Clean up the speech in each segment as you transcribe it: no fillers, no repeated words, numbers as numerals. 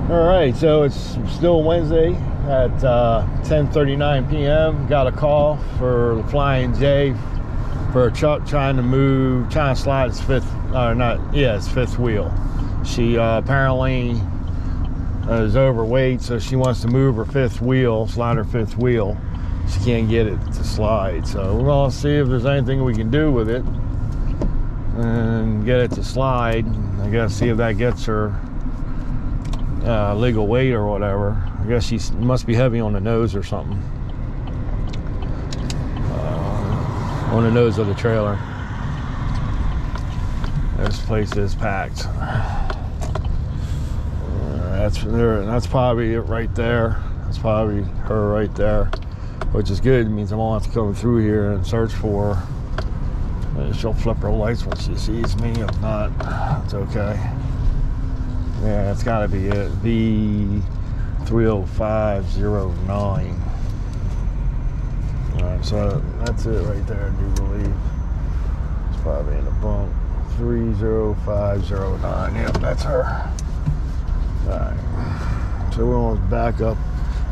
All right, so it's still Wednesday at 10:39 p.m. Got a call for the Flying J for a truck trying to slide its fifth wheel. She apparently is overweight, so she wants to move her fifth wheel, slide her fifth wheel. She can't get it to slide, so we're gonna see if there's anything we can do with it and get it to slide. I guess see if that gets her legal weight or whatever. I guess she must be heavy on the nose or something. On the nose of the trailer. This place is packed. That's probably it right there. That's probably her right there, which is good. It means I won't have to come through here and search for her. She'll flip her lights when she sees me. If not, it's okay. Yeah, it's got to be it. V30509. All right, so that's it right there, I do believe. It's probably in the bunk. 30509. Yep, that's her. All right. So we're going to back up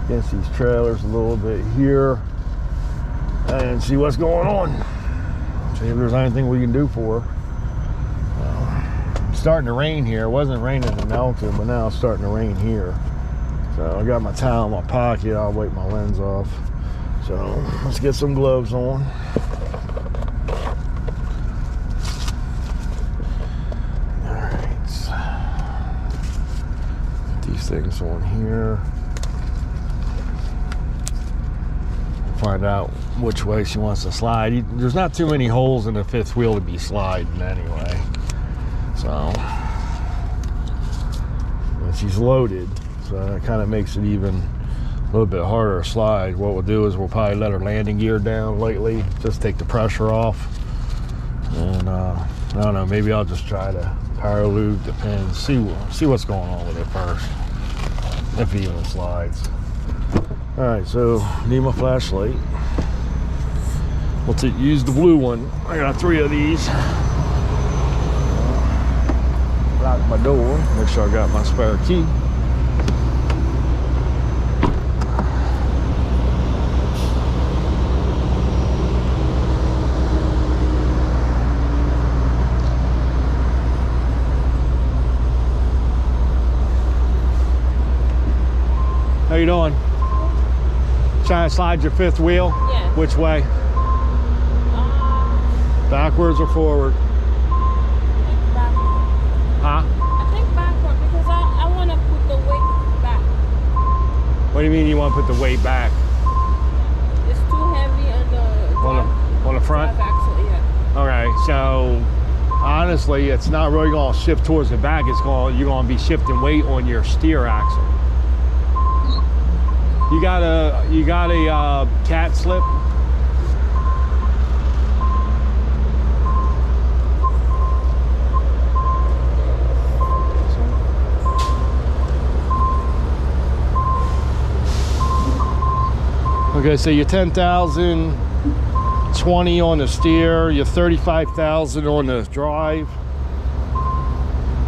against these trailers a little bit here and see what's going on. See if there's anything we can do for her. It's starting to rain here. It wasn't raining in Elton, but now it's starting to rain here. So I got my towel in my pocket. I'll wipe my lens off. So let's get some gloves on. All right. Put these things on here. Find out which way she wants to slide. There's not too many holes in the fifth wheel to be sliding anyway. So, and she's loaded, so that kind of makes it even a little bit harder to slide. What we'll do is we'll probably let her landing gear down lightly, just take the pressure off. And I don't know, maybe I'll just try to power lube the pins, see what's going on with it first, if it even slides. All right, so need my flashlight. We'll use the blue one. I got 3 of these. Lock my door, make sure I got my spare key. How you doing? Trying to slide your fifth wheel? Yeah. Which way? Backwards or forward? Backward. Huh? I think backward because I want to put the weight back. What do you mean you want to put the weight back? It's too heavy On the front? drive axle, yeah. Okay, so honestly, it's not really going to shift towards the back. You're going to be shifting weight on your steer axle. You got a cat slip? Okay, so you're 10,020 on the steer, you're 35,000 on the drive,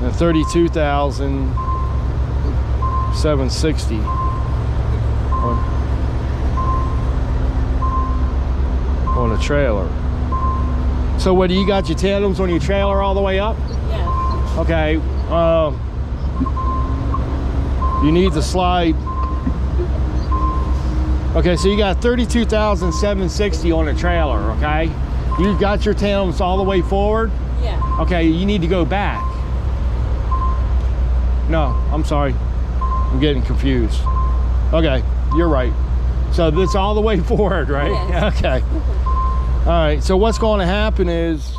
and 32,760 on the trailer. So what, do you got your tandems on your trailer all the way up? Yeah. Okay, you need to slide. Okay, so you got 32,760 on the trailer, okay? You got your tandems all the way forward? Yeah. Okay, you need to go back. No, I'm sorry. I'm getting confused. Okay, you're right. So this all the way forward, right? Yes. Okay. All right, so what's going to happen is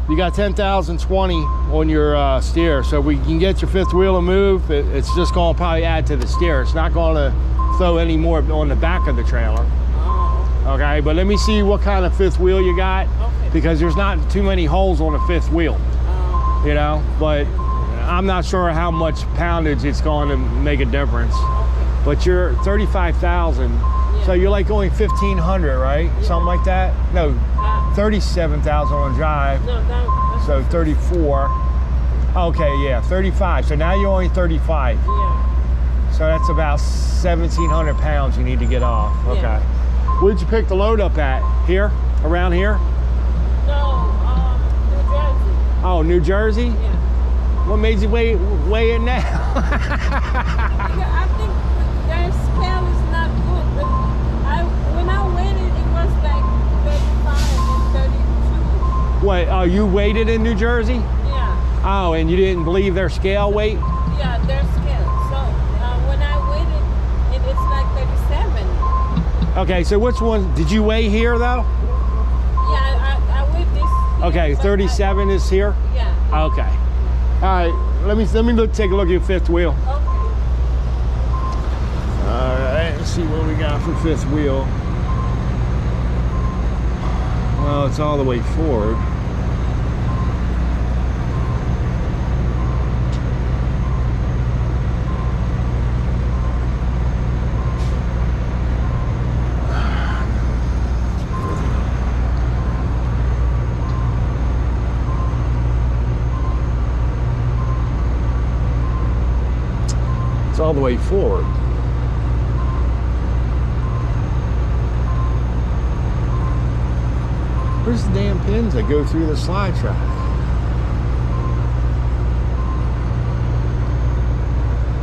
you got 10,020 on your steer. So we can get your fifth wheel to move. It's just going to probably add to the steer. It's not going to throw any more on the back of the trailer. Oh. Okay, but let me see what kind of fifth wheel you got, Okay. because there's not too many holes on the fifth wheel, Oh. you know, but I'm not sure how much poundage it's going to make a difference. Okay. But you're 35,000, so you're like only 1,500, right? Yeah. Something like that? No, 37,000 on drive, No, that's so 34. Okay, yeah, 35. So now you're only 35. Yeah. So that's about 1,700 pounds you need to get off. Okay. Yeah. Where did you pick the load up at? Here? Around here? No, New Jersey. Oh, New Jersey? Yeah. What made you weigh it now? I think their scale is not good. When I weighed it, it was like 35 and 32. What, you weighed it in New Jersey? Yeah. Oh, and you didn't believe their scale weight? Yeah, their scale. So when I weighed it, it's like 37. Okay, so which one, did you weigh here though? Yeah, I weighed this. Here, Okay, 37 is here? Yeah. Okay. All right, let me take a look at your fifth wheel. Okay. All right, let's see what we got for fifth wheel. Well, it's all the way forward. It's all the way forward. Where's the damn pins that go through the slide track?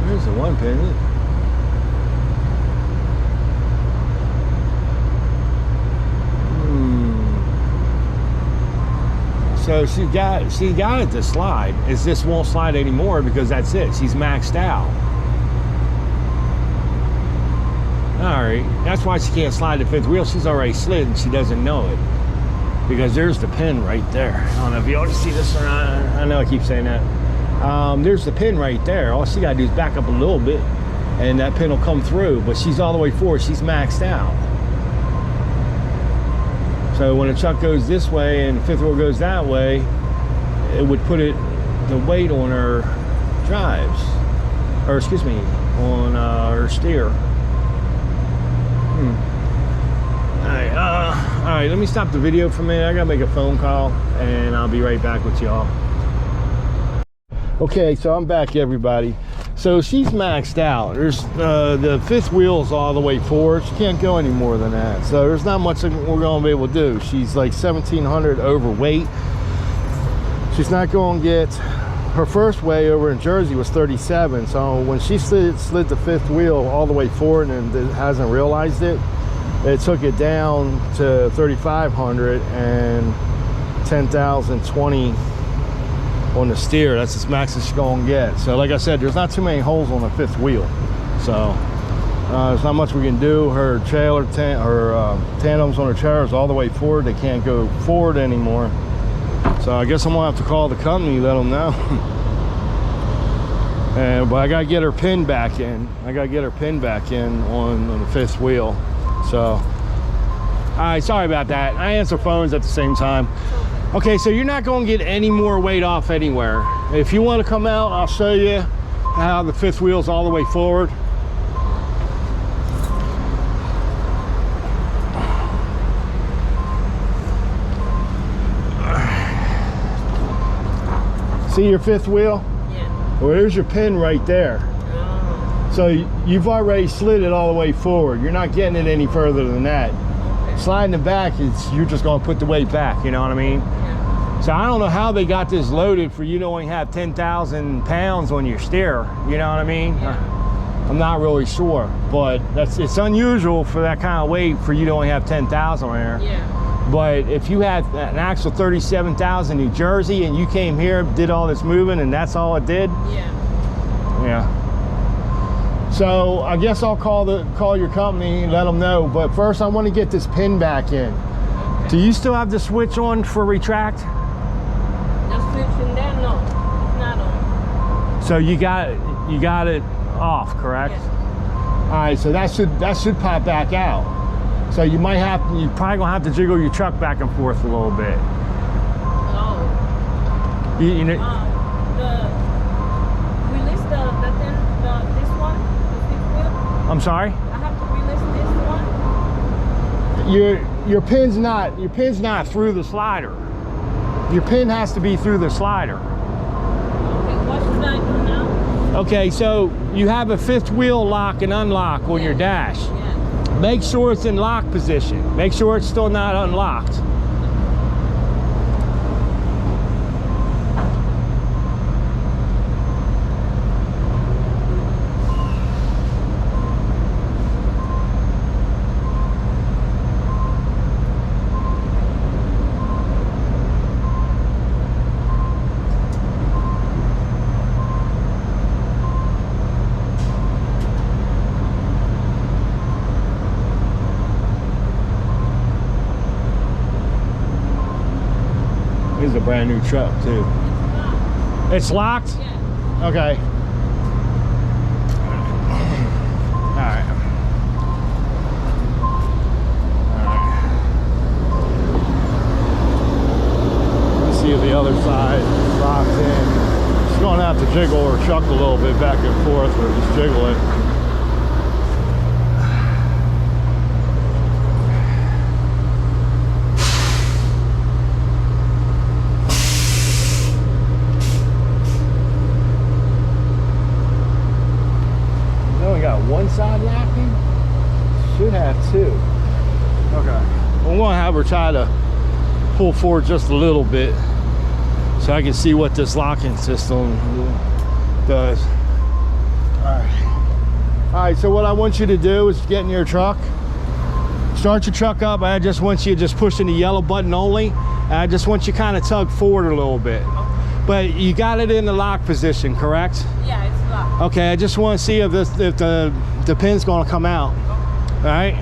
There's the one pin. So she got it to slide. It's just won't slide anymore because that's it. She's maxed out. All right, that's why she can't slide the fifth wheel. She's already slid and she doesn't know it. Because there's the pin right there. I don't know if you all see this or not. I know I keep saying that. There's the pin right there. All she gotta do is back up a little bit and that pin will come through, but she's all the way forward. She's maxed out. So when the truck goes this way and the fifth wheel goes that way, it would put the weight on her drives, or excuse me, on her steer. All right, let me stop the video for a minute. I gotta make a phone call and I'll be right back with y'all. Okay, so I'm back, everybody. So she's maxed out. There's the fifth wheel's all the way forward. She can't go any more than that. So there's not much we're gonna be able to do. She's like 1,700 overweight. She's not gonna get, her first weigh over in Jersey was 37. So when she slid the fifth wheel all the way forward and hasn't realized it, it took it down to 3,500 and 10,020 on the steer. That's as max as she's gonna get. So like I said, there's not too many holes on the fifth wheel. So there's not much we can do. Her trailer, tandems on her trailers all the way forward. They can't go forward anymore. So I guess I'm gonna have to call the company, let them know. But I gotta get her pin back in. I gotta get her pin back in on the fifth wheel. So, all right, sorry about that. I answer phones at the same time. Okay, so you're not going to get any more weight off anywhere. If you want to come out, I'll show you how the fifth wheel's all the way forward. See your fifth wheel? Yeah. Well, there's your pin right there. So you've already slid it all the way forward. You're not getting it any further than that. Okay. Sliding it back, you're just going to put the weight back, you know what I mean? Yeah. So I don't know how they got this loaded for you to only have 10,000 pounds on your steer, you know what I mean? Yeah. I'm not really sure, but it's unusual for that kind of weight for you to only have 10,000 on there. Yeah. But if you had an actual 37,000 New Jersey and you came here, did all this moving, and that's all it did? Yeah. Yeah. So I guess I'll call your company and let them know. But first I want to get this pin back in. Okay. Do you still have the switch on for retract? The switch in there? No, it's not on. So you got it off, correct? Yes. All right, so that should pop back out. So you're probably gonna have to jiggle your truck back and forth a little bit. Oh. You know. Release this one, the fifth wheel. I'm sorry. I have to release this one. Your pin's not through the slider. Your pin has to be through the slider. What should I do now? Okay, so you have a fifth wheel lock and unlock on your dash. Yeah. Make sure it's in lock position. Make sure it's still not unlocked. This is a brand new truck too. It's locked? Yeah. Okay. All right. Let's see if the other side is locked in. She's gonna have to jiggle her truck a little bit back and forth, or just jiggle it. One side locking? Should have two. Okay. I'm gonna have her try to pull forward just a little bit so I can see what this locking system does. All right, so what I want you to do is get in your truck, start your truck up. I just want you just pushing the yellow button only. And I just want you kind of tug forward a little bit. But you got it in the lock position, correct? Yeah, it's locked. Okay, I just want to see if the pin's going to come out. All right?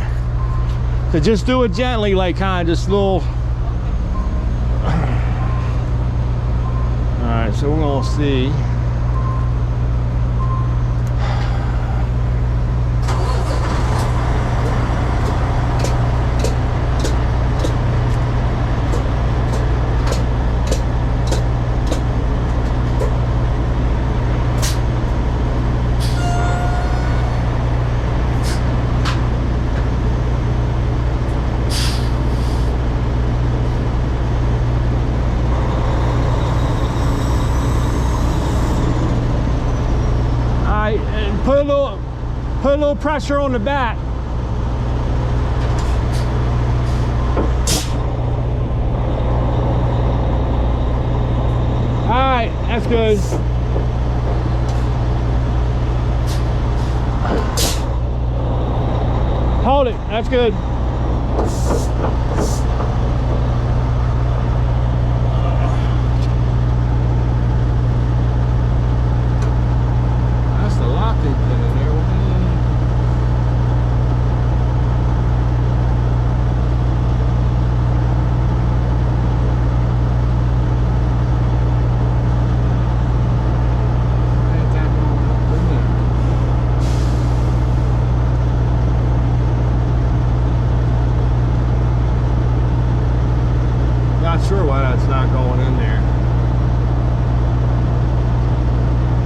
So just do it gently, like kind of just little. All right, so we're going to see. Put a little pressure on the back. All right, that's good. Hold it, that's good. That's the locking pin in there. Not sure why that's not going in there.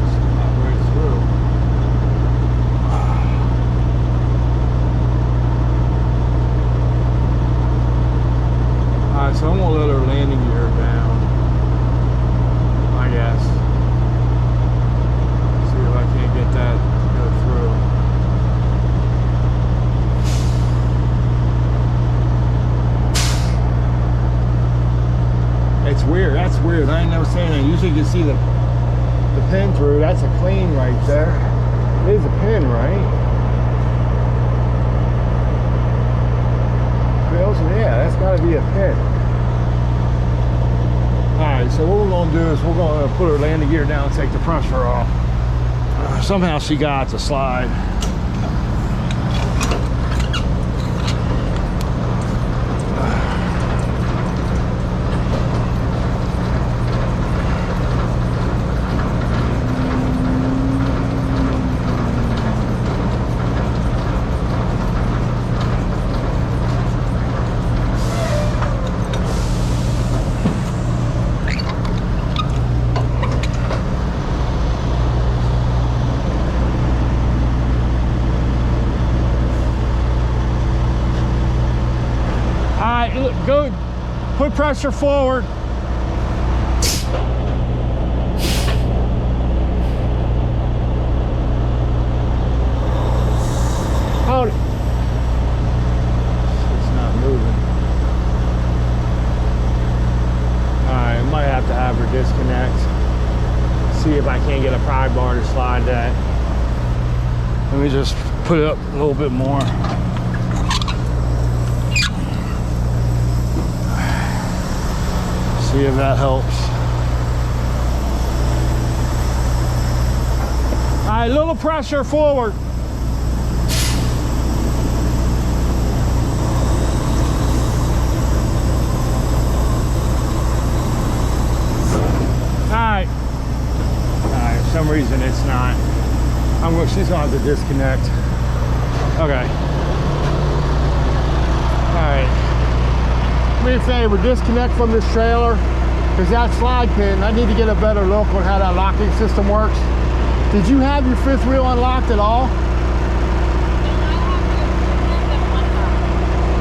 It's not right through. Alright, so I'm gonna let her landing gear down, I guess. See if I can't get that to go through. It's weird. That's weird. I ain't never seen that. Usually you can see the pin through. That's a clean right there. It is a pin, right? Yeah, that's got to be a pin. All right. So what we're gonna do is we're gonna put her landing gear down and take the pressure off. Somehow she got to slide. Good. Put pressure forward. bar to slide that. Let me just put it up a little bit more. See if that helps. All right, little pressure forward. All right, for some reason it's not. She's gonna have to disconnect. Okay. All right. Do me a favor, disconnect from this trailer, because that slide pin, I need to get a better look on how that locking system works. Did you have your fifth wheel unlocked at all?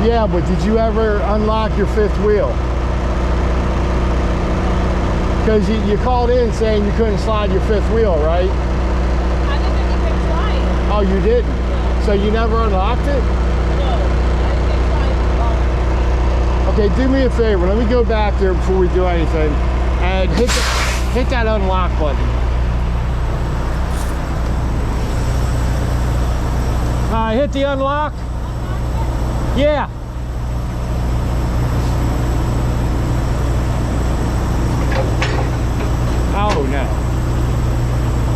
Yeah, but did you ever unlock your fifth wheel? Because you called in saying you couldn't slide your fifth wheel, right? I didn't even try it. Oh, you didn't? No. So you never unlocked it? No, I didn't try it. Okay, do me a favor. Let me go back there before we do anything and hit that unlock button. All right, hit the unlock. Yeah. Oh no.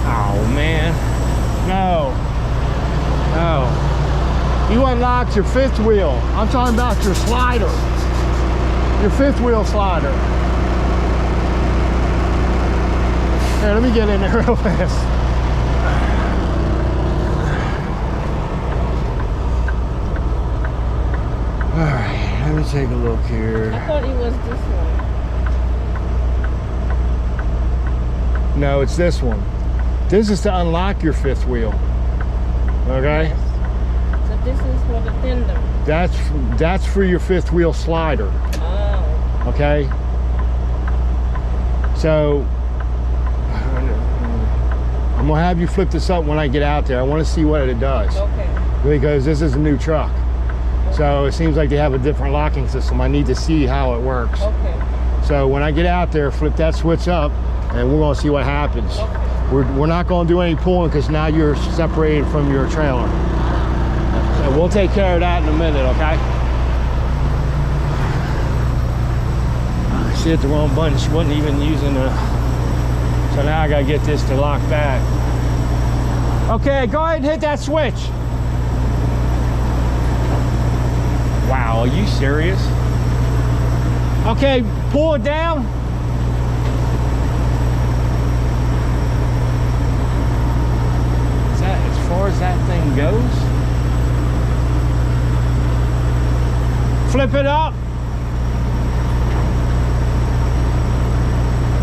Oh man. No. No. You unlocked your fifth wheel. I'm talking about your slider. Your fifth wheel slider. Here, let me get in there real fast. All right, let me take a look here. I thought it was this one. No, it's this one. This is to unlock your fifth wheel. Okay? Yes. So this is for the fender. That's for your fifth wheel slider. Oh. Okay? So I'm gonna have you flip this up when I get out there. I want to see what it does. Okay. Because this is a new truck. So it seems like they have a different locking system. I need to see how it works. Okay. So when I get out there, flip that switch up and we're gonna see what happens. Okay. We're not gonna do any pulling because now you're separated from your trailer. So we'll take care of that in a minute, okay? She hit the wrong button. She wasn't even using the... So now I gotta get this to lock back. Okay, go ahead and hit that switch. Wow, are you serious? Okay, pull it down. Is that as far as that thing goes? Flip it up.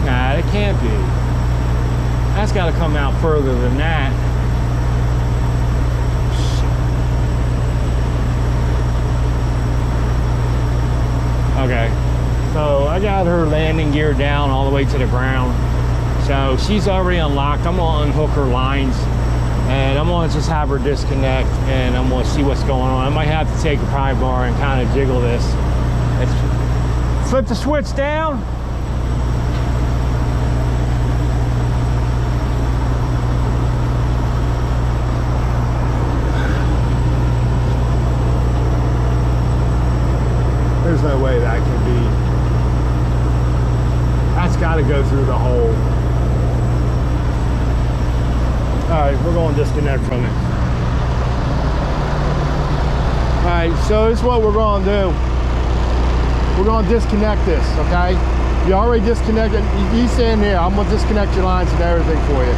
Nah, it can't be. That's got to come out further than that. Okay, so I got her landing gear down all the way to the ground. So she's already unlocked. I'm gonna unhook her lines and I'm gonna just have her disconnect and I'm gonna see what's going on. I might have to take a pry bar and kind of jiggle this. Flip the switch down. There's no way that can be. That's got to go through the hole. All right, we're going to disconnect from it. All right, so this is what we're going to do. We're going to disconnect this, okay? You already disconnected. You stand there. I'm going to disconnect your lines and everything for you.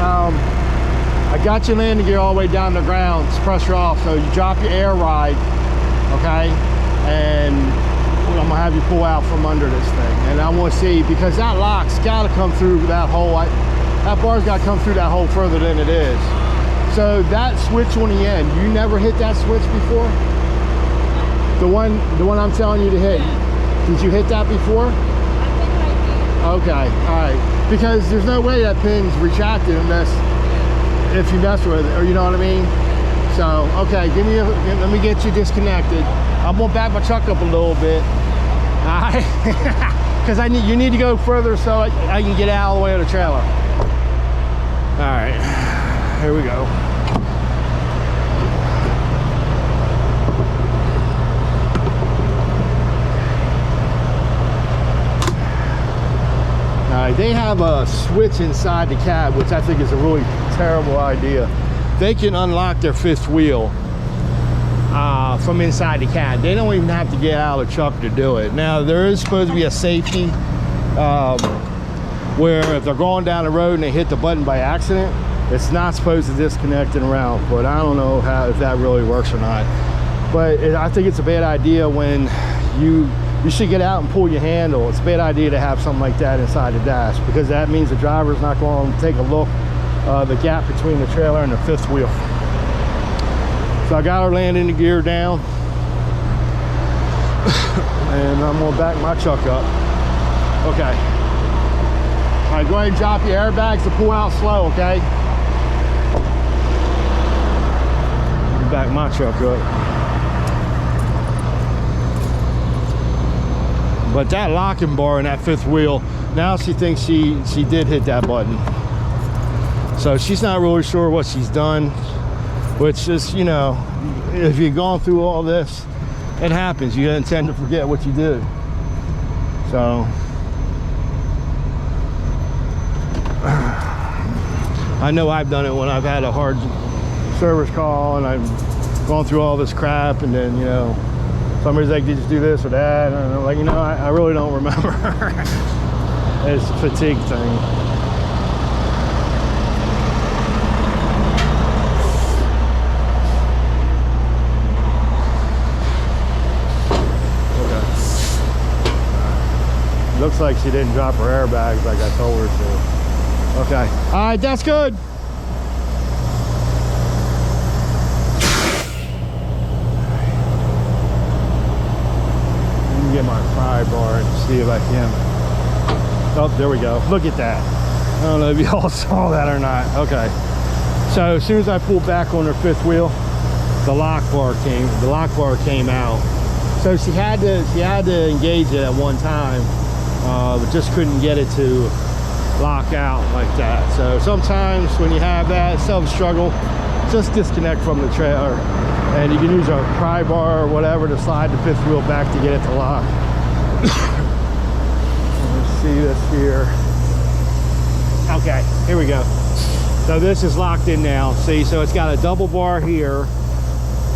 I got your landing gear all the way down to the ground. It's pressure off, so you drop your air ride, okay? And I'm gonna have you pull out from under this thing, and I want to see, because that lock's got to come through that hole. That bar's got to come through that hole further than it is. So that switch on the end, you never hit that switch before? The one I'm telling you to hit. Did you hit that before? I think I did. Okay, all right. Because there's no way that pin's retracted unless if you mess with it, or you know what I mean. So okay, let me get you disconnected. I'm gonna back my truck up a little bit, all right? Because you need to go further so I can get out all the way to the trailer. All Here we go. They have a switch inside the cab, which I think is a really terrible idea. They can unlock their fifth wheel from inside the cab. They don't even have to get out of the truck to do it. Now, there is supposed to be a safety where if they're going down the road and they hit the button by accident, it's not supposed to disconnect and around. But I don't know if that really works or not. But I think it's a bad idea when you should get out and pull your handle. It's a bad idea to have something like that inside the dash, because that means the driver's not going to take a look the gap between the trailer and the fifth wheel. So I got her landing the gear down and I'm going to back my truck up. Okay. All right, go ahead and drop your airbags to pull out slow, okay? Back my truck up. But that locking bar in that fifth wheel, now she thinks she did hit that button. So she's not really sure what she's done, which is, you know, if you've gone through all this, it happens. You intend to forget what you did. So I know I've done it when I've had a hard service call and I've gone through all this crap, and then, you know, somebody's like, did you do this or that? And I'm like, you know, I really don't remember. It's a fatigue thing. Okay. Looks like she didn't drop her airbags like I told her to. Okay. All right, that's good. Get my pry bar and see if I can. Oh, there we go. Look at that. I don't know if y'all saw that or not. Okay. So as soon as I pulled back on her fifth wheel, the lock bar came out. So she had to engage it at one time, but just couldn't get it to lock out like that. So sometimes when you have that self-struggle, just disconnect from the trailer. And you can use a pry bar or whatever to slide the fifth wheel back to get it to lock. Let's see this here. Okay, here we go. So this is locked in now. See, so it's got a double bar here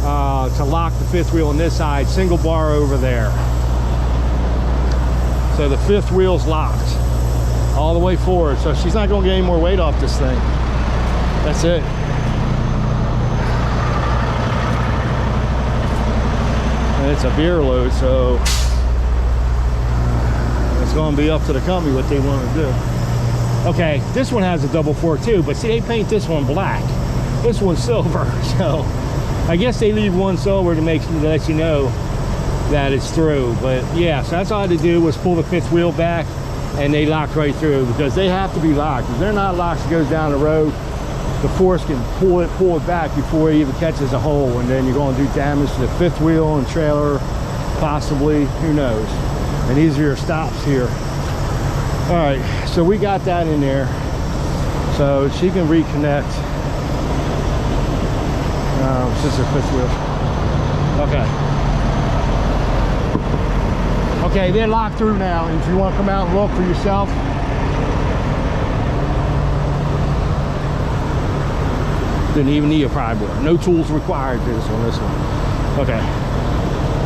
to lock the fifth wheel on this side, single bar over there. So the fifth wheel's locked all the way forward. So she's not gonna get any more weight off this thing. That's it. It's a beer load, so it's going to be up to the company what they want to do. Okay, this one has a double fork too, but see, they paint this one black. This one's silver, so I guess they leave one silver to let you know that it's through. But yeah, so that's all I had to do was pull the fifth wheel back, and they locked right through, because they have to be locked. If they're not locked, it goes down the road. The force can pull it back before it even catches a hole, and then you're going to do damage to the fifth wheel and trailer, possibly, who knows. And these are your stops here. All right, so we got that in there, so she can reconnect. This is her fifth wheel. Okay, they're locked through now. If you want to come out and look for yourself, didn't even need a pry bar. No tools required on this one. Okay.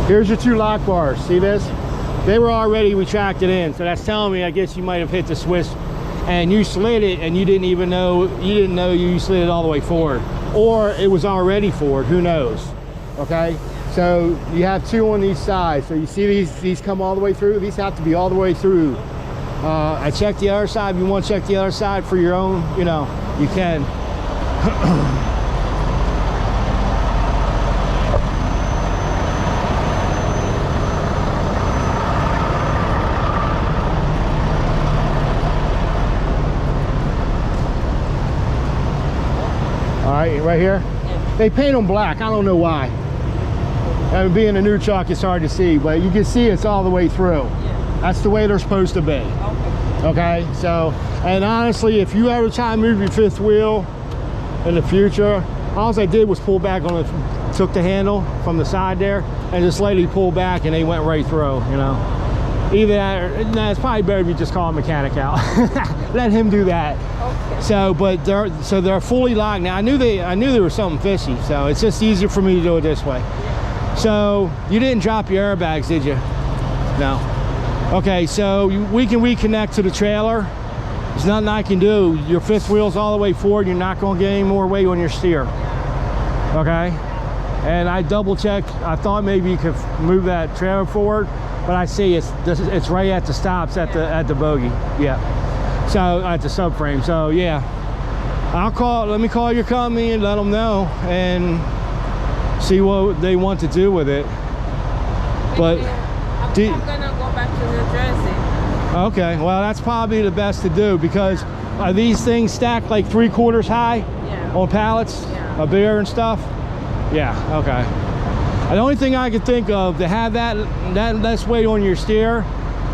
Here's your two lock bars. See this? They were already retracted in. So that's telling me, I guess you might have hit the switch and you slid it and you didn't know you slid it all the way forward. Or it was already forward, who knows? Okay? So you have two on these sides. So you see these come all the way through? These have to be all the way through. I checked the other side. If you want to check the other side for your own, you know, you can. All right, right here. Yeah. They paint them black. I don't know why. And being a new truck, it's hard to see, but you can see it's all the way through. Yeah. That's the way they're supposed to be. Okay. Okay. So, and honestly, if you ever try to move your fifth wheel, in the future, all I did was pull back on it, took the handle from the side there and just slightly pulled back and they went right through, you know. Either that or, nah, it's probably better if you just call a mechanic out. Let him do that. Okay. So, but they're fully locked now. I knew there was something fishy, so it's just easier for me to do it this way. So you didn't drop your airbags, did you? No. Okay, so we can reconnect to the trailer. There's nothing I can do. Your fifth wheel's all the way forward. You're not going to get any more weight on your steer. Okay. And I double checked. I thought maybe you could move that trailer forward, but I see it's right at the stops at the bogie. Yeah. So at the subframe. So yeah, let me call your company and let them know and see what they want to do with it. But I'm gonna go back to New Jersey. Okay, well that's probably the best to do because are these things stacked like 3/4 high on pallets of beer and stuff? Yeah, okay. The only thing I could think of to have that less weight on your steer,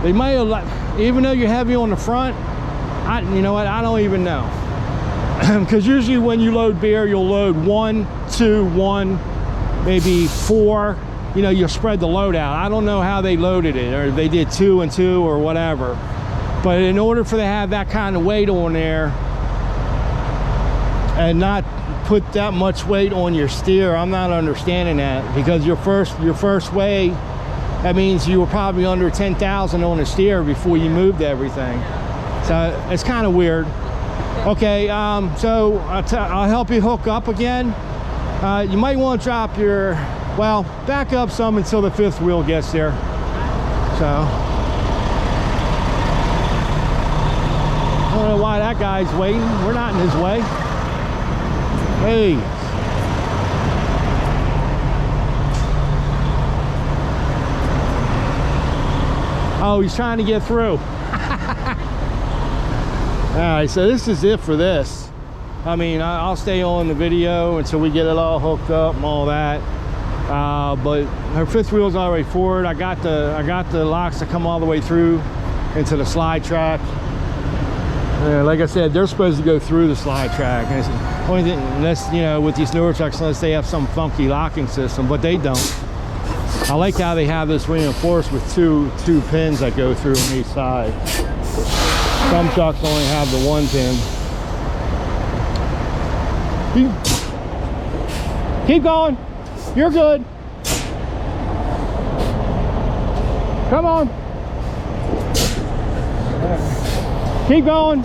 they might have, even though you're heavy on the front, you know what, I don't even know. Because usually when you load beer, you'll load 1, 2, 1, maybe 4. You know, you'll spread the load out. I don't know how they loaded it, or they did 2 and 2 or whatever. But in order for they to have that kind of weight on there and not put that much weight on your steer, I'm not understanding that. Because your first weigh, that means you were probably under 10,000 on the steer before you moved everything. So it's kind of weird. Okay, so I'll help you hook up again. You might want to drop your, well, back up some until the fifth wheel gets there. So I don't know why that guy's waiting. We're not in his way. Hey. Oh, he's trying to get through. All right, so this is it for this. I mean, I'll stay on the video until we get it all hooked up and all that. But her fifth wheel's already forward. I got the locks to come all the way through into the slide track. Like I said, they're supposed to go through the slide track. And it's the only thing, unless, you know, with these newer trucks, unless they have some funky locking system, but they don't. I like how they have this reinforced with two pins that go through on each side. Some trucks only have the 1 pin. Keep going. You're good. Come on. Keep going.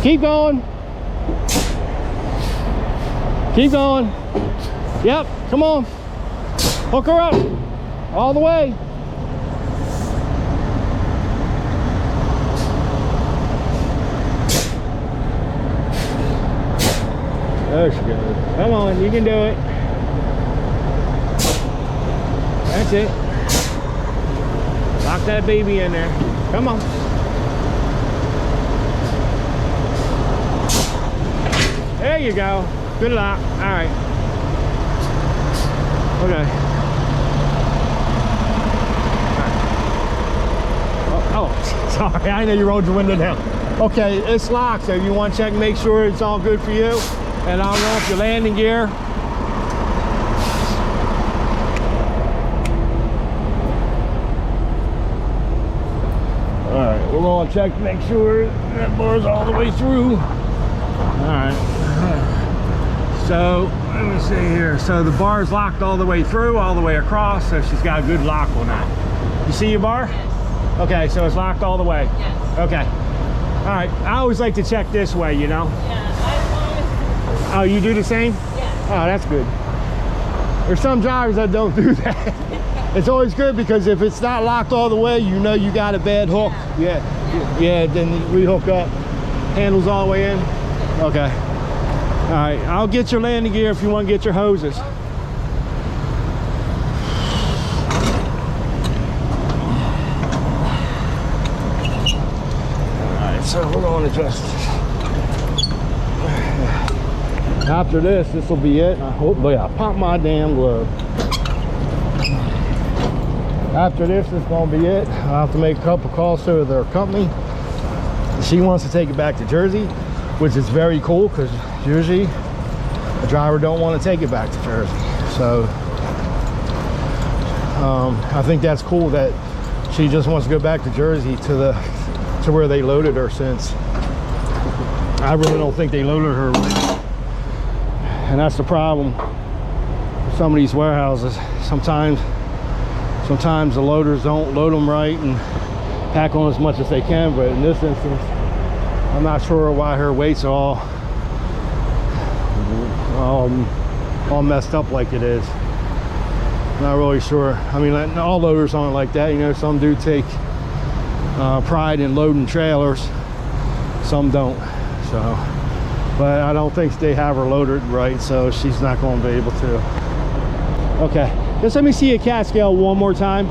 Keep going. Keep going. Yep, come on. Hook her up. All the way. There she goes. Come on, you can do it. That's it. Lock that baby in there. Come on. There you go. Good luck. All right. Okay. Oh, sorry. I know you rolled your window down. Okay, it's locked. So you want to check and make sure it's all good for you. And I'll roll up your landing gear. All right, we're going to check to make sure that bar's all the way through. All right. So let me see here. So the bar is locked all the way through, all the way across. So she's got a good lock on that. You see your bar? Yes. Okay, so it's locked all the way. Yes. Okay. All right. I always like to check this way, you know. Yeah, I always. Oh, you do the same? Yeah. Oh, that's good. There's some drivers that don't do that. It's always good because if it's not locked all the way, you know you got a bad hook. Yeah, then we hook up. Handles all the way in. Okay. All right, I'll get your landing gear if you want to get your hoses. All right, so we're going to just. After this will be it. I hope, but I popped my damn glove. After this is going to be it. I'll have to make a couple calls to their company. She wants to take it back to Jersey. which is very cool because usually the driver don't want to take it back to Jersey. So I think that's cool that she just wants to go back to Jersey to where they loaded her, since I really don't think they loaded her right. And that's the problem with some of these warehouses. Sometimes the loaders don't load them right and pack on as much as they can, but in this instance I'm not sure why her weights are all messed up like it is. Not really sure. I mean, all loaders aren't like that, you know. Some do take pride in loading trailers, some don't. So, but I don't think they have her loaded right, so she's not going to be able to. Okay, just let me see a cat scale one more time.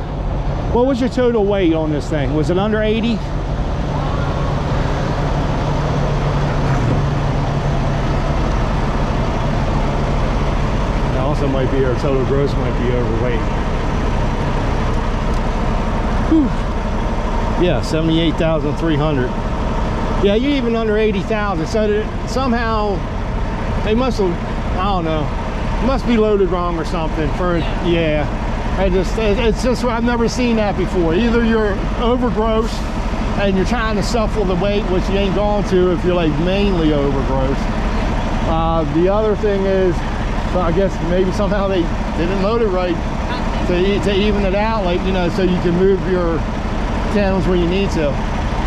What was your total weight on this thing? Was it under 80? It also might be her total gross might be overweight. Whew. Yeah, 78,300. Yeah, you're even under 80,000. So somehow they must have, I don't know, must be loaded wrong or something. For yeah, it's just I've never seen that before. Either you're overgross and you're trying to shuffle the weight, which you ain't going to if you're like mainly overgross. The other thing is, so I guess maybe somehow they didn't load it right to even it out, like, you know, so you can move your channels where you need to.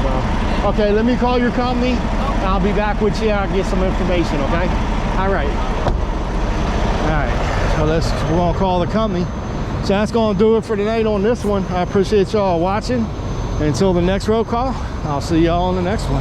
So, okay, let me call your company. I'll be back with you. I'll get some information, okay? All right. So we're gonna call the company. So that's gonna do it for tonight on this one. I appreciate y'all watching. Until the next roll call, I'll see y'all on the next one.